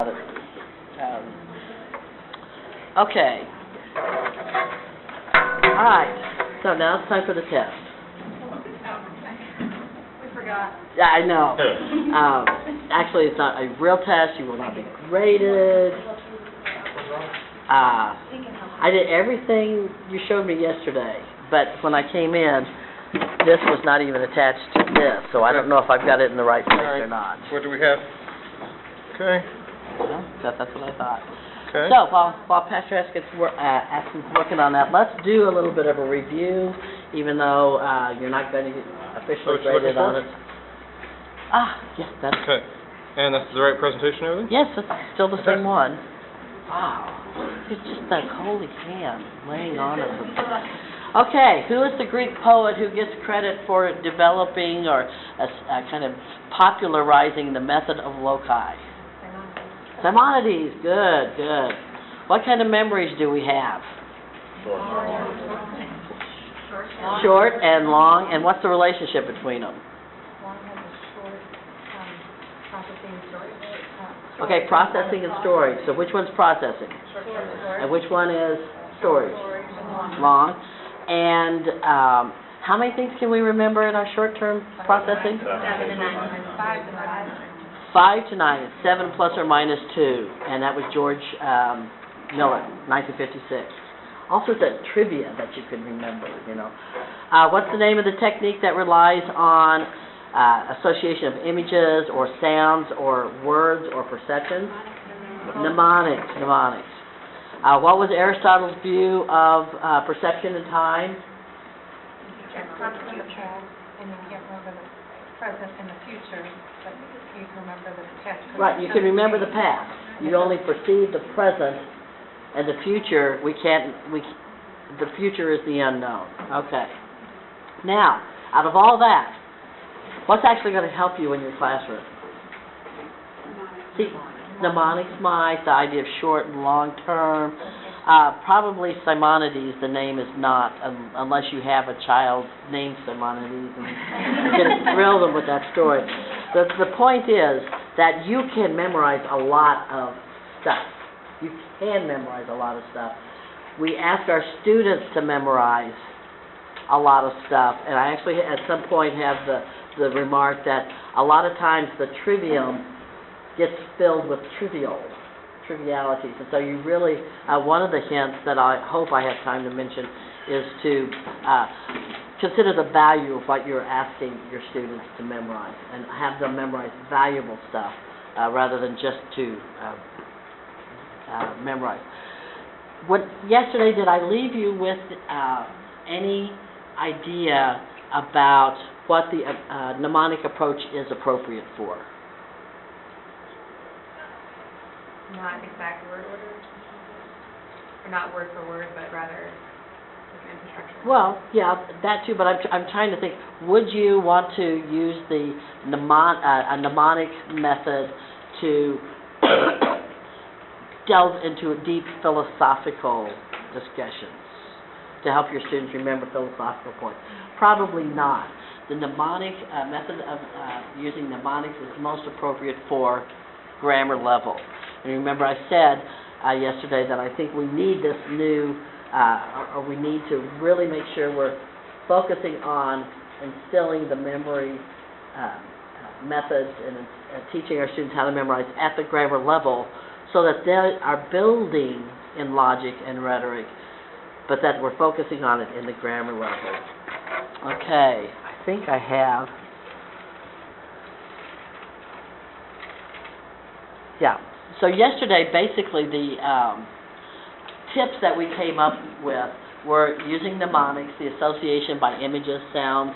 Okay. All right. So now it's time for the test. We forgot. Yeah, I know. Actually, it's not a real test. You will not be graded. I did everything you showed me yesterday, but when I came in, this was not even attached to this, so I don't know if I've got it in the right place or not. What do we have? Okay. Well, that's what I thought. Okay. So, while Pastor Askin's working on that, let's do a little bit of a review, even though you're not going to get officially graded on it. Yes, that's... Okay. And that's the right presentation and everything? Yes, it's still the same one. Wow. It's just that holy hand laying on it. Okay, who is the Greek poet who gets credit for developing or kind of popularizing the method of loci? Simonides. Good, good. What kind of memories do we have? Short and long. And what's the relationship between them? Long has a short processing and storage. Okay, processing and storage. So which one's processing? And which one is storage? Long. And how many things can we remember in our short-term processing? 7 to 9. 5 to 9. 5 to 9. It's 7 plus or minus 2. And that was George Miller, 1956. All sorts of trivia that you can remember, you know. What's the name of the technique that relies on association of images or sounds or words or perceptions? Mnemonics. Mnemonics. What was Aristotle's view of perception and time? You can't remember the past, and you can't remember the present and the future, but you can remember the past. Right, you can remember the past. You only perceive the present, and the future, the future is the unknown. Okay. Now, out of all that, what's actually going to help you in your classroom? See, mnemonics, the idea of short and long term. Probably Simonides, the name is not, unless you have a child named Simonides and you can thrill them with that story. The point is that you can memorize a lot of stuff. You can memorize a lot of stuff. We ask our students to memorize a lot of stuff, and I actually at some point have the remark that a lot of times the trivium gets filled with trivialities. And so you really, one of the hints that I hope I have time to mention is to consider the value of what you're asking your students to memorize and have them memorize valuable stuff rather than just to memorize. Yesterday, did I leave you with any idea about what the mnemonic approach is appropriate for? Not exact word order, or not word for word, but rather like an infrastructure. Well, yeah, that too, but I'm trying to think, would you want to use the mnemonic method to delve into deep philosophical discussions to help your students remember philosophical points? Probably not. The mnemonic method of using mnemonics is most appropriate for grammar level. And remember I said yesterday that I think we need this new, or we need to really make sure we're focusing on instilling the memory methods and teaching our students how to memorize at the grammar level so that they are building in logic and rhetoric, but that we're focusing on it in the grammar level. Okay, I think I have. Yeah. So yesterday, basically, the tips that we came up with were using mnemonics, the association by images, sounds,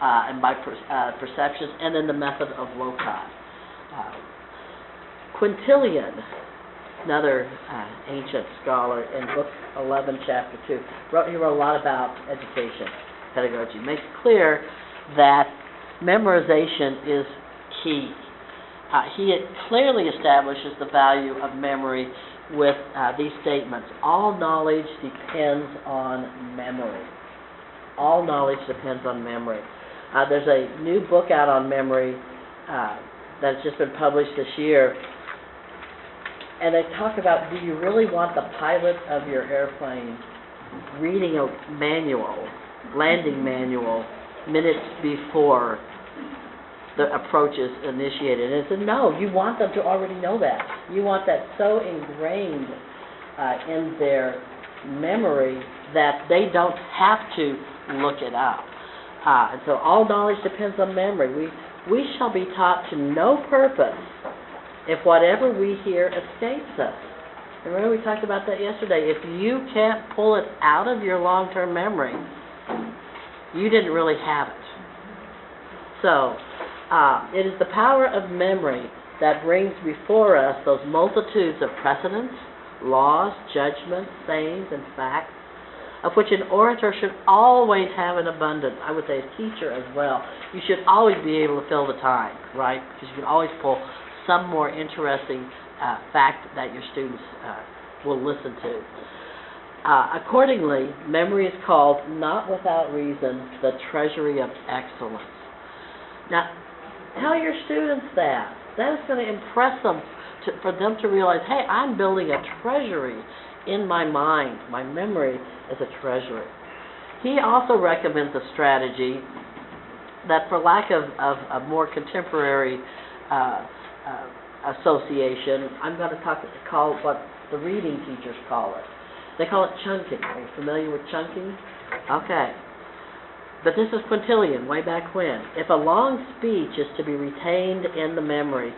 and by perceptions, and then the method of loci. Quintilian, another ancient scholar, in Book 11, Chapter 2, he wrote a lot about education, pedagogy. Makes clear that memorization is key. He clearly establishes the value of memory with these statements. All knowledge depends on memory. All knowledge depends on memory. There's a new book out on memory that's just been published this year And they talk about, do you really want the pilot of your airplane reading a manual, landing manual, minutes before the approach is initiated? And I said, no, you want them to already know that. You want that so ingrained in their memory that they don't have to look it up. And so all knowledge depends on memory. We shall be taught to no purpose if whatever we hear escapes us. Remember we talked about that yesterday. If you can't pull it out of your long-term memory, you didn't really have it. So, it is the power of memory that brings before us those multitudes of precedents, laws, judgments, sayings, and facts, of which an orator should always have an abundance. I would say a teacher as well. You should always be able to fill the time, right? Because you can always pull some more interesting fact that your students will listen to. Accordingly, memory is called, not without reason, the treasury of excellence. Now, tell your students that. That is going to impress them, for them to realize, hey, I'm building a treasury in my mind. My memory is a treasury. He also recommends a strategy that, for lack of a more contemporary association, I'm going to call what the reading teachers call it. They call it chunking. Are you familiar with chunking? Okay. But this is Quintilian, way back when. If a long speech is to be retained in the memory,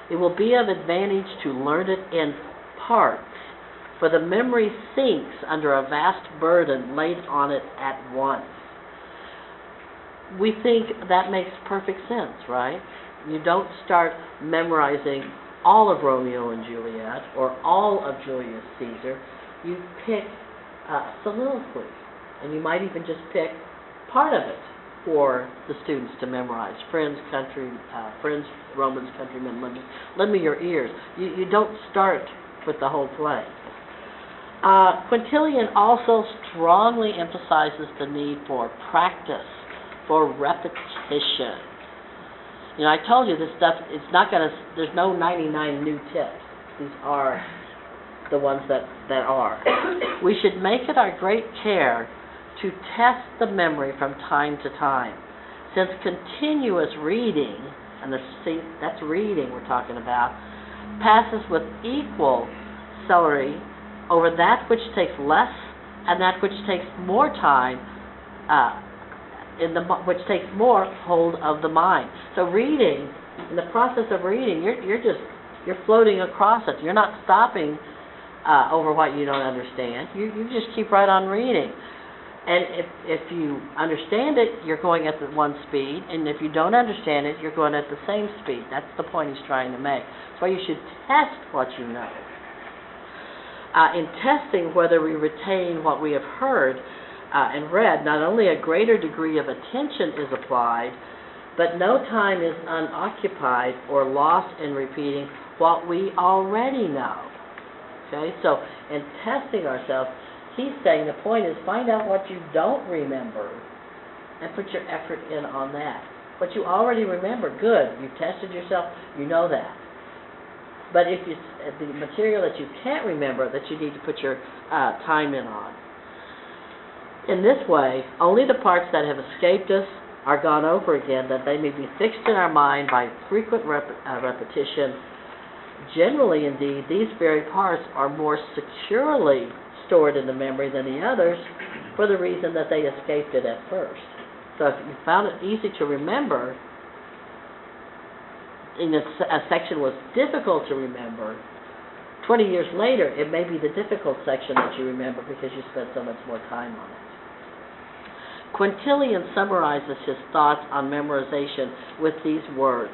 it will be of advantage to learn it in parts, for the memory sinks under a vast burden laid on it at once. We think that makes perfect sense, right? You don't start memorizing all of Romeo and Juliet or all of Julius Caesar. You pick soliloquy, and you might even just pick part of it for the students to memorize. Friends, Romans, countrymen, lend me your ears. You don't start with the whole play. Quintilian also strongly emphasizes the need for practice, for repetition. You know, I told you this stuff, it's not going to, there's no 99 new tips. These are the ones that are. We should make it our great care to test the memory from time to time, since continuous reading, and that's reading we're talking about, passes with equal celerity over that which takes less and that which takes more time, which takes more hold of the mind. So reading, in the process of reading, you're floating across it. You're not stopping over what you don't understand. You just keep right on reading. And if you understand it, you're going at the one speed, and if you don't understand it, you're going at the same speed. That's the point he's trying to make. That's why you should test what you know. In testing whether we retain what we have heard and read, not only a greater degree of attention is applied, but no time is unoccupied or lost in repeating what we already know. Okay, so in testing ourselves, he's saying the point is find out what you don't remember and put your effort in on that. What you already remember, good. You've tested yourself, you know that. But if the material that you can't remember, that you need to put your time in on. In this way, only the parts that have escaped us are gone over again, that they may be fixed in our mind by frequent repetition. Generally, indeed, these very parts are more securely stored in the memory than the others, for the reason that they escaped it at first. So if you found it easy to remember, and a section was difficult to remember, 20 years later, it may be the difficult section that you remember because you spent so much more time on it. Quintilian summarizes his thoughts on memorization with these words,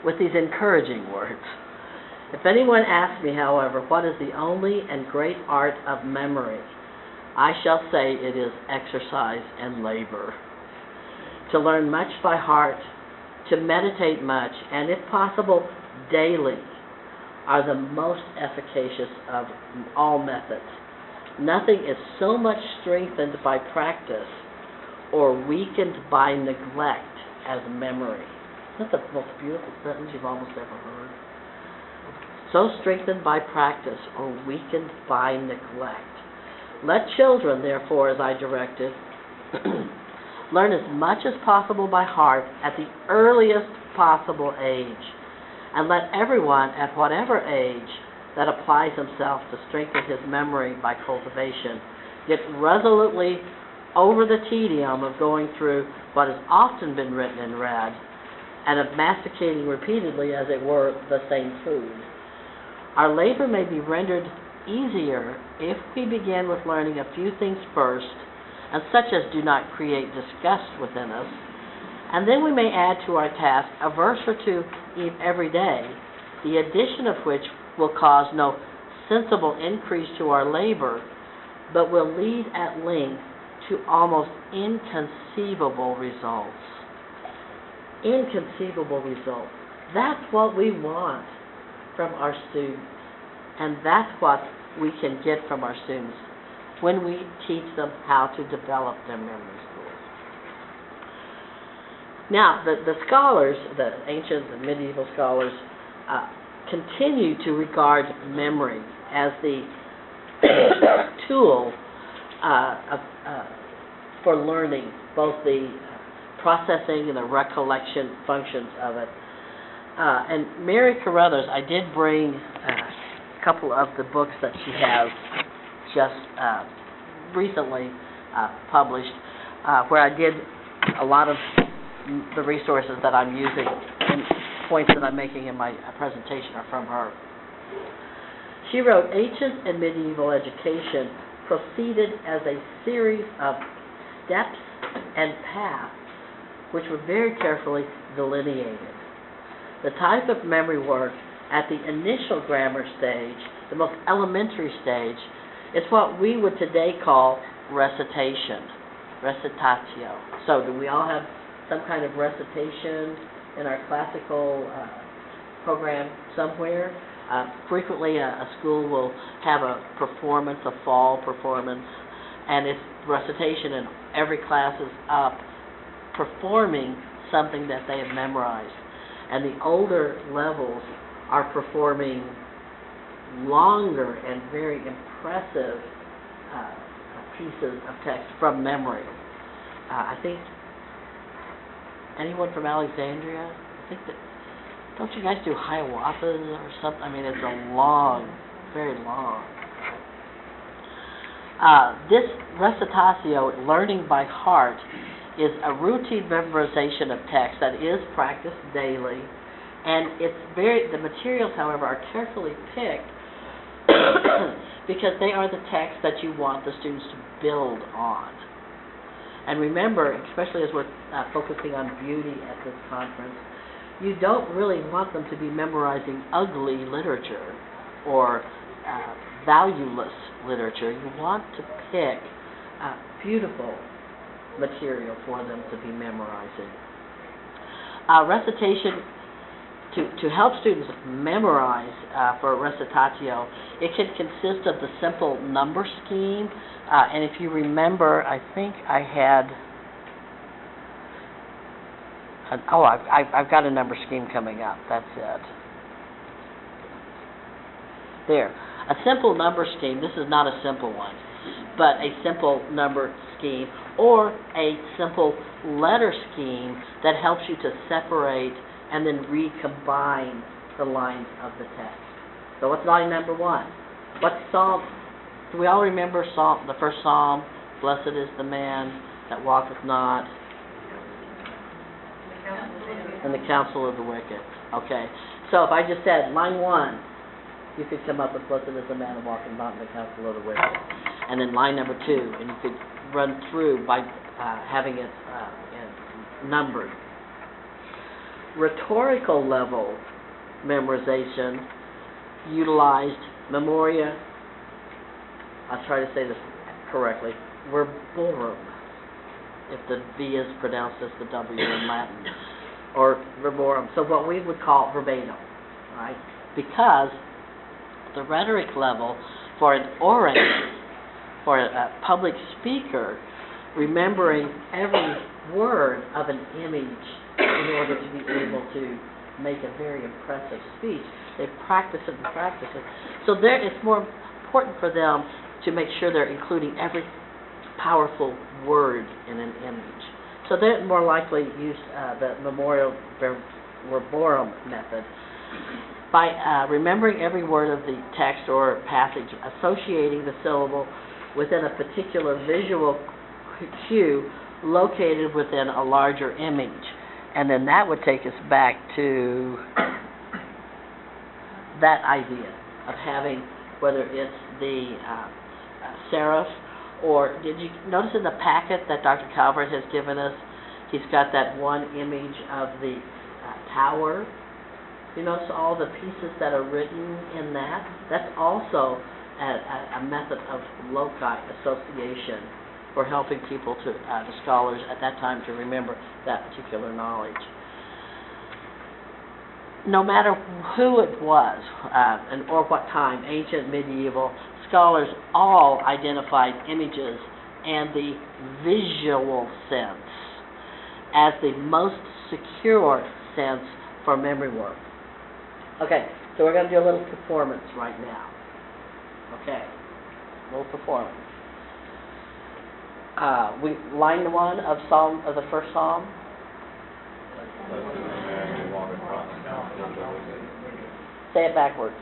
with these encouraging words. If anyone asks me, however, what is the only and great art of memory, I shall say it is exercise and labor. To learn much by heart, to meditate much, and if possible, daily, are the most efficacious of all methods. Nothing is so much strengthened by practice or weakened by neglect as memory. Isn't that the most beautiful sentence you've almost ever heard? so strengthened by practice or weakened by neglect. Let children, therefore, as I directed, learn as much as possible by heart at the earliest possible age, and let everyone, at whatever age, that applies himself to strengthen his memory by cultivation, get resolutely over the tedium of going through what has often been written and read, and of masticating repeatedly, as it were, the same food. Our labor may be rendered easier if we begin with learning a few things first, and such as do not create disgust within us, and then we may add to our task a verse or two every day, the addition of which will cause no sensible increase to our labor, but will lead at length to almost inconceivable results. Inconceivable results. That's what we want from our students, and that's what we can get from our students when we teach them how to develop their memory skills. Now, the scholars, the ancient and medieval scholars, continue to regard memory as the tool for learning, both the processing and the recollection functions of it. And Mary Carruthers, I did bring a couple of the books that she has just recently published, where I did a lot of the resources that I'm using and points that I'm making in my presentation are from her. She wrote, Ancient and Medieval Education proceeded as a series of steps and paths which were very carefully delineated. The type of memory work at the initial grammar stage, the most elementary stage, is what we would today call recitation, recitatio. So do we all have some kind of recitation in our classical program somewhere? Frequently a school will have a performance, a fall performance, and it's recitation, and every class is up performing something that they have memorized. And the older levels are performing longer and very impressive pieces of text from memory. I think, anyone from Alexandria? I think that, don't you guys do Hiawatha's or something? I mean, it's a long, very long. This recitatio, learning by heart, is a routine memorization of text that is practiced daily, and the materials, however, are carefully picked because they are the texts that you want the students to build on. And remember, especially as we're focusing on beauty at this conference, you don't really want them to be memorizing ugly literature or valueless literature. You want to pick beautiful material for them to be memorizing. Recitation, to help students memorize for recitatio, it can consist of the simple number scheme. And if you remember, I think I had, I've got a number scheme coming up. That's it. There. A simple number scheme. This is not a simple one, but a simple number scheme or a simple letter scheme that helps you to separate and then recombine the lines of the text. So what's line number 1? What psalm? Do we all remember the first psalm? Blessed is the man that walketh not in the counsel of the wicked. Okay. So if I just said line 1, you could come up with blessed is the man that walketh not in the counsel of the wicked. And then line number 2, and you could run through by having it numbered. Rhetorical level memorization utilized memoria, I'll try to say this correctly, verborum, if the V is pronounced as the W in Latin, or verborum, so what we would call verbatim, right? Because the rhetoric level for an orator, for a public speaker, remembering every word of an image in order to be able to make a very impressive speech. They practice it and practice it. So it's more important for them to make sure they're including every powerful word in an image. So they're more likely use the memorial verborum method. By remembering every word of the text or passage, associating the syllable within a particular visual cue located within a larger image. And then that would take us back to that idea of having, whether it's the serif, or did you notice in the packet that Dr. Calvert has given us, he's got that one image of the tower. You notice all the pieces that are written in that? That's also a method of loci association for helping people to, the scholars at that time, to remember that particular knowledge. No matter who it was, or what time, ancient, medieval, scholars all identified images and the visual sense as the most secure sense for memory work. Okay, so we're going to do a little performance right now. Okay, a little performance. Line 1 of the first Psalm. Say it backwards.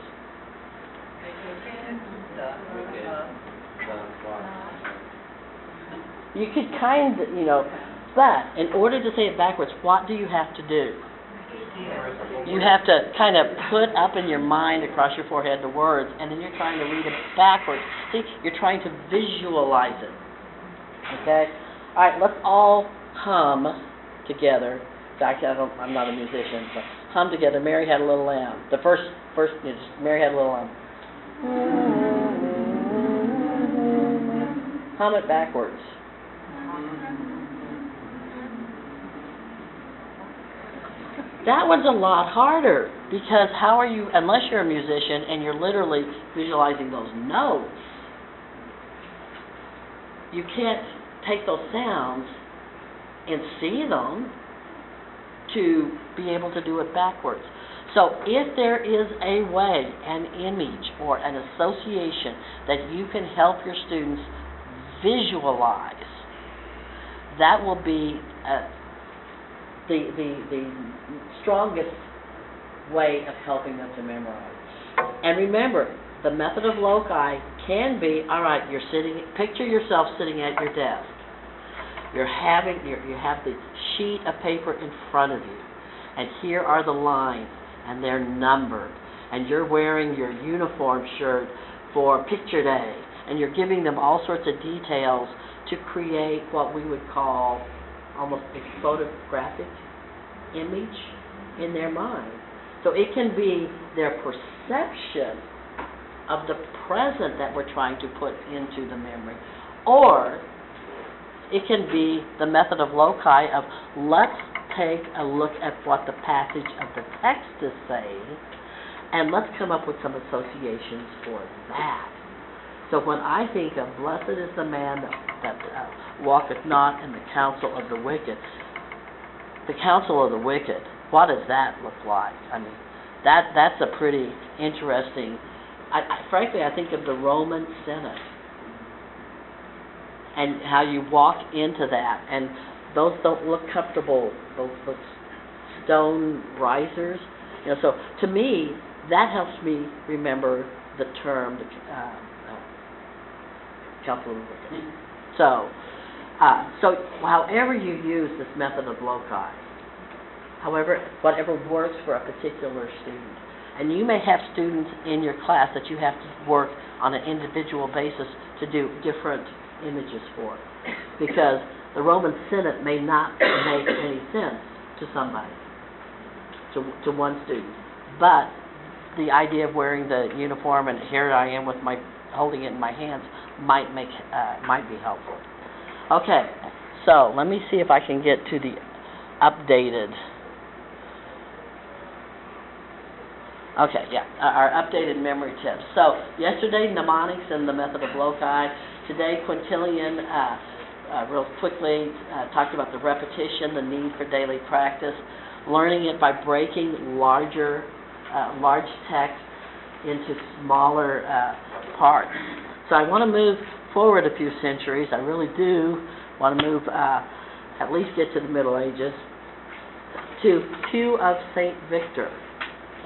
You could kind of, but in order to say it backwards, what do you have to do? You have to kind of put up in your mind across your forehead the words, and then you're trying to read it backwards. See, you're trying to visualize it. Okay? All right, let's all hum together. Actually, I'm not a musician, but hum together. Mary Had a Little Lamb. The first is Mary Had a Little Lamb. Hum it backwards. That one's a lot harder, because how are you, unless you're a musician and you're literally visualizing those notes, you can't take those sounds and see them to be able to do it backwards. So if there is a way, an image or an association that you can help your students visualize, that will be the strongest way of helping them to memorize. And remember, the method of loci can be, all right, you're sitting, picture yourself sitting at your desk. You have the sheet of paper in front of you, and here are the lines, and they're numbered, and you're wearing your uniform shirt for picture day, and you're giving them all sorts of details to create what we would call almost a photographic image in their mind. So it can be their perception of the present that we're trying to put into the memory, or it can be the method of loci of, let's take a look at what the passage of the text is saying, and let's come up with some associations for that. So when I think of blessed is the man that walketh not in the counsel of the wicked, the counsel of the wicked, what does that look like? I mean, that's a pretty interesting, frankly, I think of the Roman Senate and how you walk into that, and those don't look comfortable, those stone risers. So to me, that helps me remember the term, the counsel of the wicked. So however you use this method of loci, whatever works for a particular student, and you may have students in your class that you have to work on an individual basis to do different images for, because the Roman Senate may not make any sense to somebody, to one student, but the idea of wearing the uniform and here I am with holding it in my hands might be helpful. Okay, so let me see if I can get to the updated. Okay, yeah, our updated memory tips. So yesterday, mnemonics and the method of loci. Today, Quintillion, real quickly, talked about the repetition, the need for daily practice. learning it by breaking large text into smaller parts. So I want to move forward a few centuries. I really do want to move, at least get to the Middle Ages, to Hugh of St. Victor.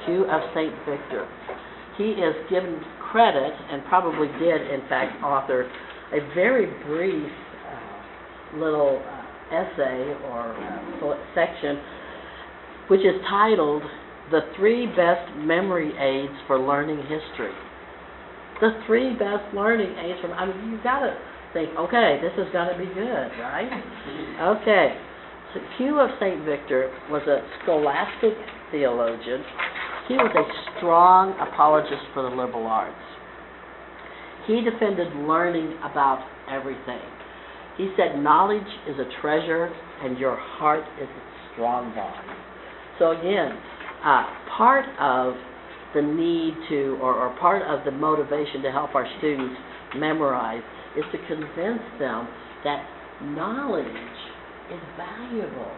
Hugh of St. Victor. He is given credit, and probably did, in fact, author a very brief little essay or section, which is titled "The 3 Best Memory Aids for Learning History." The 3 best learning aids from, I mean, you've got to think, okay, this is going to be good, right? Okay. So Hugh of St. Victor was a scholastic theologian. He was a strong apologist for the liberal arts. He defended learning about everything. He said knowledge is a treasure and your heart is its strong bond. So again, part of the need to, or part of the motivation to help our students memorize is to convince them that knowledge is valuable.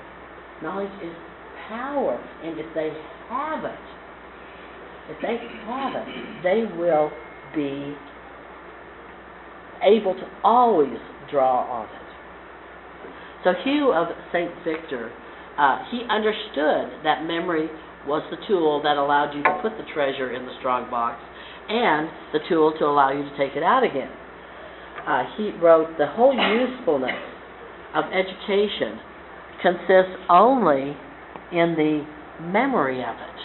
Knowledge is power, and if they have it, they will be able to always draw on it. So Hugh of St. Victor, he understood that memory was the tool that allowed you to put the treasure in the strong box and the tool to allow you to take it out again. He wrote, "The whole usefulness of education consists only in the memory of it."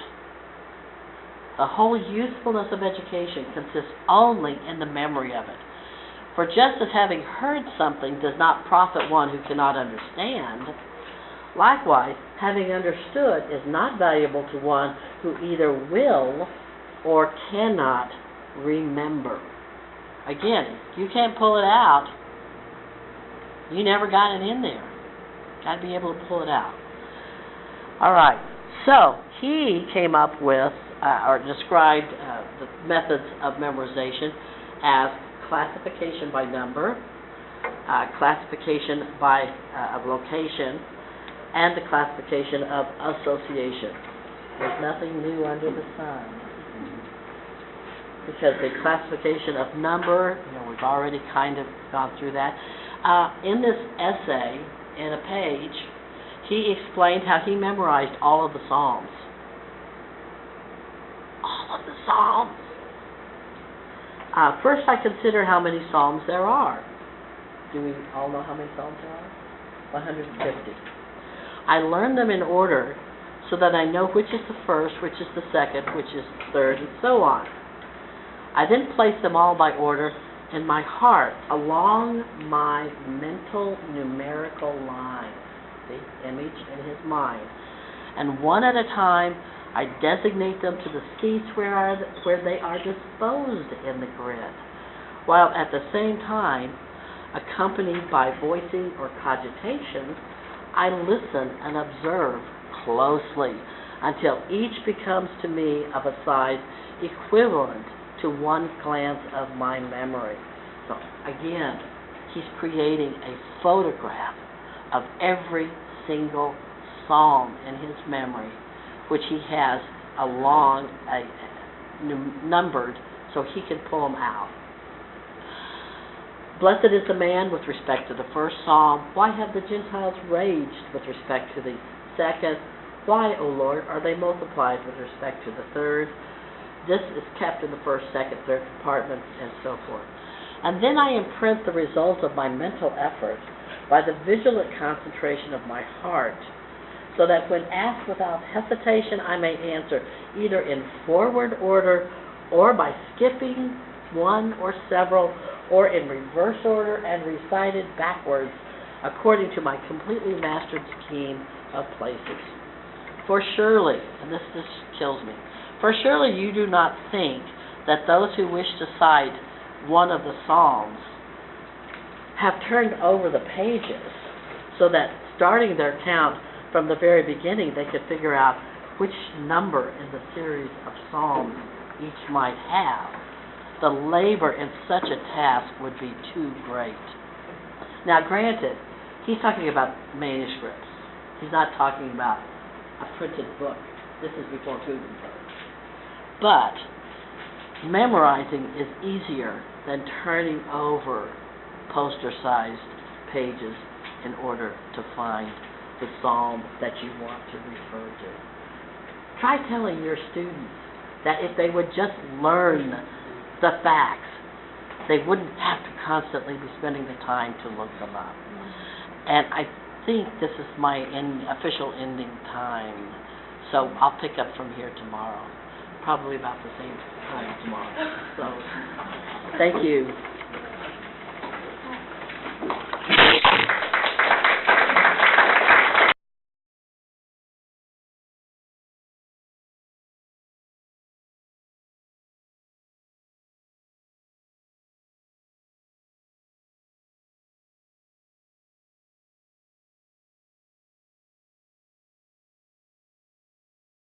The whole usefulness of education consists only in the memory of it. For just as having heard something does not profit one who cannot understand, likewise, having understood is not valuable to one who either will or cannot remember. Again, you can't pull it out. You never got it in there. Got to be able to pull it out. All right. So he came up with or described the methods of memorization as classification by number, classification by of location, and the classification of association. There's nothing new under the sun. Because the classification of number, we've already kind of gone through that. In this essay, in a page, he explained how he memorized all of the Psalms. All of the Psalms. First, I consider how many Psalms there are. Do we all know how many Psalms there are? 150. I learned them in order so that I know which is the first, which is the second, which is the third, and so on. I then place them all by order in my heart along my mental numerical line, the image in his mind. And one at a time, I designate them to the seats where they are disposed in the grid, while at the same time, accompanied by voicing or cogitation, I listen and observe closely until each becomes to me of a size equivalent to one glance of my memory. So again, he's creating a photograph of every single psalm in his memory, which he has numbered so he can pull them out. Blessed is the man with respect to the first psalm. Why have the Gentiles raged with respect to the second? Why, O Lord, are they multiplied with respect to the third? This is kept in the first, second, third compartments, and so forth. And then I imprint the result of my mental effort by the vigilant concentration of my heart, so that when asked without hesitation, I may answer either in forward order or by skipping one or several, or in reverse order and recited backwards according to my completely mastered scheme of places. For surely, and this kills me, for surely you do not think that those who wish to cite one of the Psalms have turned over the pages so that starting their count from the very beginning they could figure out which number in the series of Psalms each might have. The labor in such a task would be too great. Now granted, he's talking about manuscripts. He's not talking about a printed book. This is before Gutenberg. But memorizing is easier than turning over poster-sized pages in order to find the psalm that you want to refer to. Try telling your students that if they would just learn the facts, they wouldn't have to constantly be spending the time to look them up. And I think this is my official ending time, so I'll pick up from here tomorrow, probably about the same time tomorrow. So, thank you.